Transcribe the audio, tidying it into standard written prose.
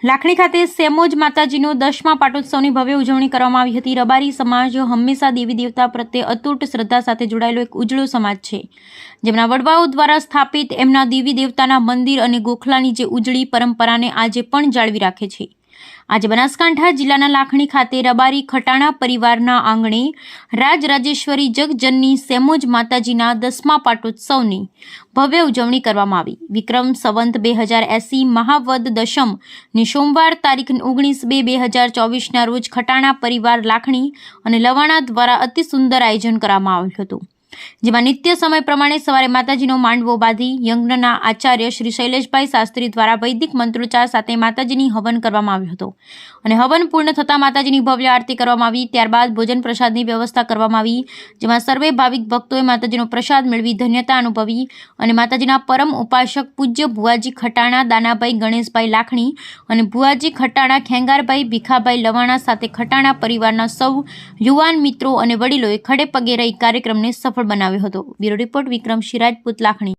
લાખણી ખાતે સેમોજ માતાજીનો 10મા પાટોત્સવની ભવ્ય ઉજવણી કરવામાં આવી હતી। રબારી સમાજ હંમેશા દેવી દેવતા પ્રત્યે અતૂટ શ્રદ્ધા સાથે જોડાયેલો એક ઉજળો સમાજ છે, જેમના વડવાઓ દ્વારા સ્થાપિત એમના દેવી દેવતાના મંદિર અને ગોખલાની જે ઉજળી પરંપરાને આજે પણ જાળવી રાખે છે। આજે બનાસકાંઠા જિલ્લાના લાખણી ખાતે રબારી ખટાણા પરિવારના આંગણે રાજરાજેશ્વરી જગજનની સેમોજ માતાજીના 10મા પાટોત્સવની ભવ્ય ઉજવણી કરવામાં આવી। વિક્રમ સંવત 2080 મહાવદ દશમની સોમવાર તારીખ 19/2/2024ના રોજ ખટાણા પરિવાર લાખણી અને લવાણા દ્વારા અતિ સુંદર આયોજન કરવામાં આવ્યું હતું, જેમાં નિત્ય સમય પ્રમાણે સવારે માતાજીનો માંડવો બાંધી યજ્ઞના આચાર્ય શ્રી શૈલેષભાઈ શાસ્ત્રી દ્વારા વૈદિક મંત્રોચ્ચાર સાથે માતાજીની હવન કરવામાં આવ્યો હતો અને હવન પૂર્ણ થતાં માતાજીની ભવ્ય આરતી કરવામાં આવી। ત્યારબાદ ભોજન પ્રસાદની વ્યવસ્થા કરવામાં આવી, જેમાં સર્વે ભાવિક ભક્તોએ માતાજીનો પ્રસાદ મેળવી ધન્યતા અનુભવી અને માતાજીના પરમ ઉપાસક પૂજ્ય ભુવાજી ખટાણા દાનાભાઈ ગણેશભાઈ લાખણી અને ભુવાજી ખટાણા ખેંગારભાઈ ભીખાભાઈ લવાણા સાથે ખટાણા પરિવારના સૌ યુવાન મિત્રો અને વડીલોએ ખડે પગે રહી કાર્યક્રમને સફળ બનાવ્યો હતો। બ્યુરો રિપોર્ટ વિક્રમ સિંહ રાજપૂત લાખણી।